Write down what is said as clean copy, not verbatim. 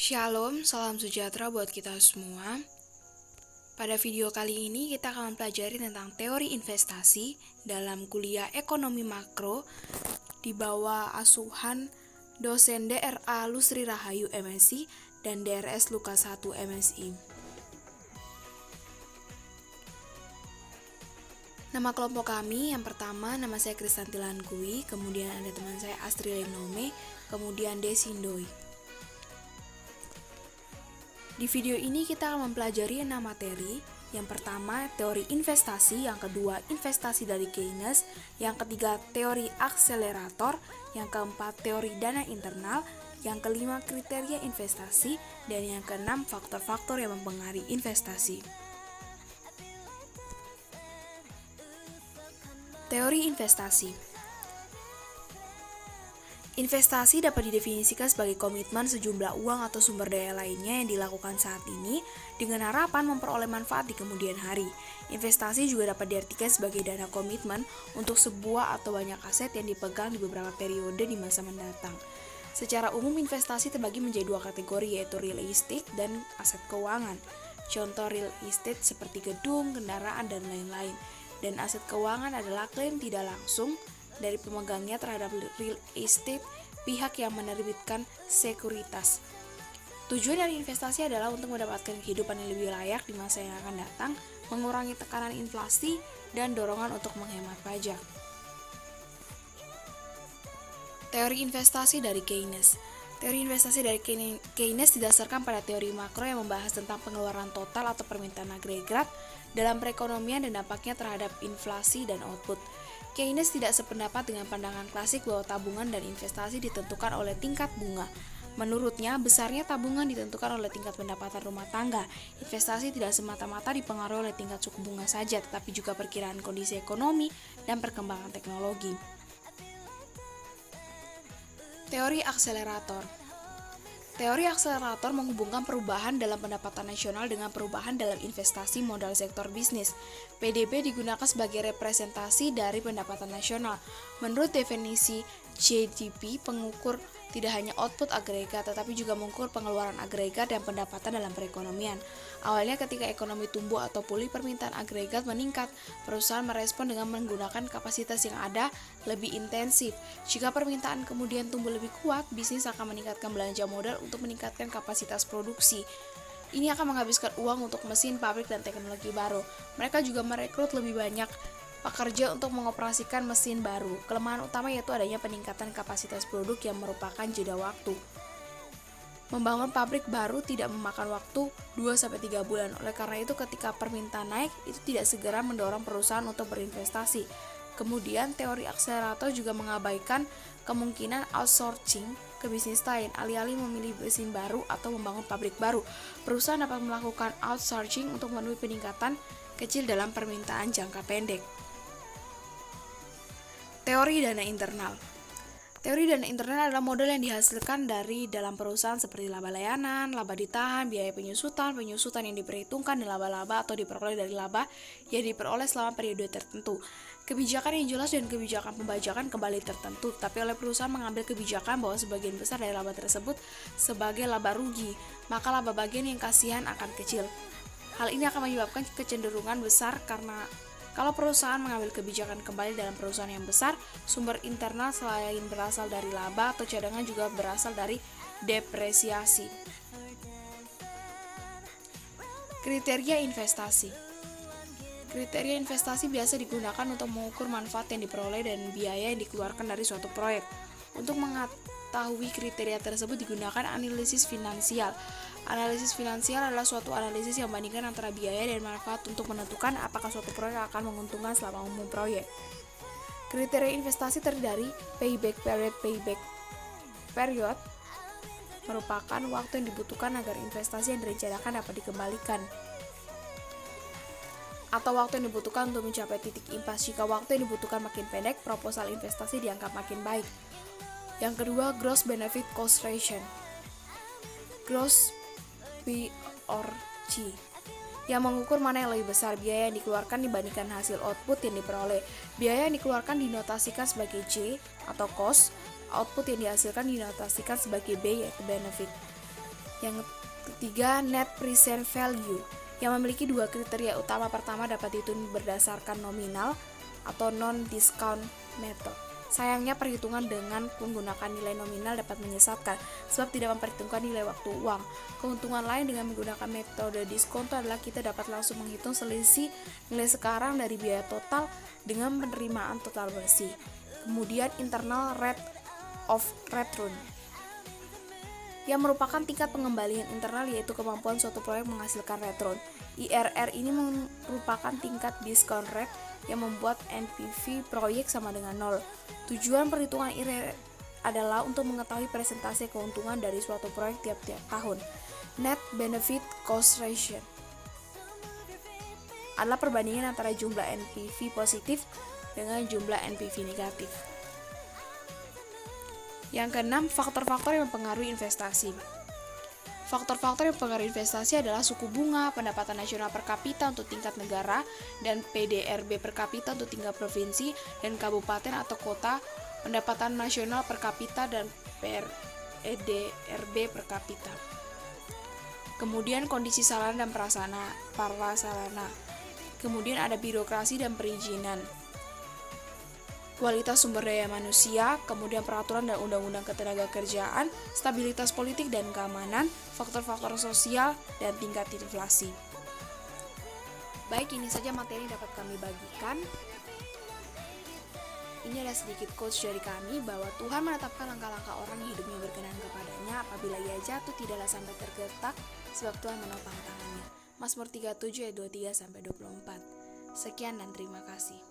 Shalom, salam sejahtera buat kita semua. Pada video kali ini kita akan mempelajari tentang teori investasi dalam kuliah ekonomi makro di bawah asuhan dosen DRA Lusri Rahayu MSI dan DRS Lukas 1 MSI. Nama kelompok kami, yang pertama nama saya Kristanti Lankui, kemudian ada teman saya Astri Lenome, kemudian Desi Ndoi. Di video ini kita akan mempelajari 6 materi. Yang pertama, teori investasi, yang kedua, investasi dari Keynes, yang ketiga, teori akselerator, yang keempat, teori dana internal, yang kelima, kriteria investasi, dan yang keenam, faktor-faktor yang mempengaruhi investasi. Teori investasi. Investasi dapat didefinisikan sebagai komitmen sejumlah uang atau sumber daya lainnya yang dilakukan saat ini dengan harapan memperoleh manfaat di kemudian hari. Investasi juga dapat diartikan sebagai dana komitmen untuk sebuah atau banyak aset yang dipegang di beberapa periode di masa mendatang. Secara umum investasi terbagi menjadi dua kategori, yaitu real estate dan aset keuangan. Contoh real estate seperti gedung, kendaraan, dan lain-lain. Dan aset keuangan adalah klaim tidak langsung dari pemegangnya terhadap real estate pihak yang menerbitkan sekuritas. Tujuan dari investasi adalah untuk mendapatkan kehidupan yang lebih layak di masa yang akan datang, mengurangi tekanan inflasi, dan dorongan untuk menghemat pajak. Teori investasi dari Keynes. Teori investasi dari Keynes didasarkan pada teori makro yang membahas tentang pengeluaran total atau permintaan agregat dalam perekonomian dan dampaknya terhadap inflasi dan output. Keynes tidak sependapat dengan pandangan klasik bahwa tabungan dan investasi ditentukan oleh tingkat bunga. Menurutnya, besarnya tabungan ditentukan oleh tingkat pendapatan rumah tangga. Investasi tidak semata-mata dipengaruhi oleh tingkat suku bunga saja, tetapi juga perkiraan kondisi ekonomi dan perkembangan teknologi. Teori akselerator. Teori akselerator menghubungkan perubahan dalam pendapatan nasional dengan perubahan dalam investasi modal sektor bisnis. PDB digunakan sebagai representasi dari pendapatan nasional. Menurut definisi GDP, pengukur tidak hanya output agregat, tetapi juga mengukur pengeluaran agregat dan pendapatan dalam perekonomian. Awalnya ketika ekonomi tumbuh atau pulih, permintaan agregat meningkat. Perusahaan merespon dengan menggunakan kapasitas yang ada lebih intensif. Jika permintaan kemudian tumbuh lebih kuat, bisnis akan meningkatkan belanja modal untuk meningkatkan kapasitas produksi. Ini akan menghabiskan uang untuk mesin, pabrik, dan teknologi baru. Mereka juga merekrut lebih banyak pekerja untuk mengoperasikan mesin baru. Kelemahan utama yaitu adanya peningkatan kapasitas produk yang merupakan jeda waktu. Membangun pabrik baru tidak memakan waktu 2-3 bulan. Oleh karena itu, ketika permintaan naik, itu tidak segera mendorong perusahaan untuk berinvestasi. Kemudian, teori akselerator juga mengabaikan kemungkinan outsourcing ke bisnis lain, alih-alih memilih mesin baru atau membangun pabrik baru. Perusahaan dapat melakukan outsourcing untuk memenuhi peningkatan kecil dalam permintaan jangka pendek. Teori dana internal. Teori dana internal adalah modal yang dihasilkan dari dalam perusahaan seperti laba layanan, laba ditahan, biaya penyusutan yang diperhitungkan, dan laba-laba atau diperoleh dari laba yang diperoleh selama periode tertentu. Kebijakan yang jelas dan kebijakan pembajakan kembali tertentu, tapi oleh perusahaan mengambil kebijakan bahwa sebagian besar dari laba tersebut sebagai laba rugi, maka laba bagian yang kasihan akan kecil. Hal ini akan menyebabkan kecenderungan besar karena kalau perusahaan mengambil kebijakan kembali dalam perusahaan yang besar, sumber internal selain berasal dari laba atau cadangan juga berasal dari depresiasi. Kriteria investasi. Kriteria investasi biasa digunakan untuk mengukur manfaat yang diperoleh dan biaya yang dikeluarkan dari suatu proyek. Untuk mengetahui kriteria tersebut digunakan analisis finansial. Analisis finansial adalah suatu analisis yang membandingkan antara biaya dan manfaat untuk menentukan apakah suatu proyek akan menguntungkan selama umum proyek. Kriteria investasi terdiri dari payback period merupakan waktu yang dibutuhkan agar investasi yang direncanakan dapat dikembalikan, atau waktu yang dibutuhkan untuk mencapai titik impas. Jika waktu yang dibutuhkan makin pendek, proposal investasi dianggap makin baik. Yang kedua, gross benefit cost ratio. Gross BORG yang mengukur mana yang lebih besar, biaya yang dikeluarkan dibandingkan hasil output yang diperoleh. Biaya yang dikeluarkan dinotasikan sebagai J atau cost, output yang dihasilkan dinotasikan sebagai B yaitu benefit. Yang ketiga, net present value, yang memiliki dua kriteria utama. Pertama, dapat dihitung berdasarkan nominal atau non-discount method. Sayangnya perhitungan dengan menggunakan nilai nominal dapat menyesatkan sebab tidak memperhitungkan nilai waktu uang. Keuntungan lain dengan menggunakan metode diskonto adalah kita dapat langsung menghitung selisih nilai sekarang dari biaya total dengan penerimaan total bersih. Kemudian internal rate of return, yang merupakan tingkat pengembalian internal, yaitu kemampuan suatu proyek menghasilkan return. IRR ini merupakan tingkat discount rate yang membuat NPV proyek sama dengan 0. Tujuan perhitungan IRR adalah untuk mengetahui presentasi keuntungan dari suatu proyek tiap-tiap tahun. Net benefit cost ratio adalah perbandingan antara jumlah NPV positif dengan jumlah NPV negatif. Yang keenam, faktor-faktor yang mempengaruhi investasi. Faktor-faktor yang mempengaruhi investasi adalah suku bunga, pendapatan nasional per kapita untuk tingkat negara, dan PDRB per kapita untuk tingkat provinsi dan kabupaten atau kota, pendapatan nasional per kapita, dan PDRB per kapita. Kemudian kondisi sarana dan prasarana. Kemudian ada birokrasi dan perizinan. Kualitas sumber daya manusia, kemudian peraturan dan undang-undang ketenagakerjaan, stabilitas politik dan keamanan, faktor-faktor sosial, dan tingkat inflasi. Baik, ini saja materi yang dapat kami bagikan. Ini adalah sedikit quotes dari kami bahwa Tuhan menetapkan langkah-langkah orang yang hidupnya berkenan kepadanya. Apabila ia jatuh, tidaklah sampai tergeletak, sebab Tuhan menopang tangannya. Mazmur 37 ayat 23-24. Sekian dan terima kasih.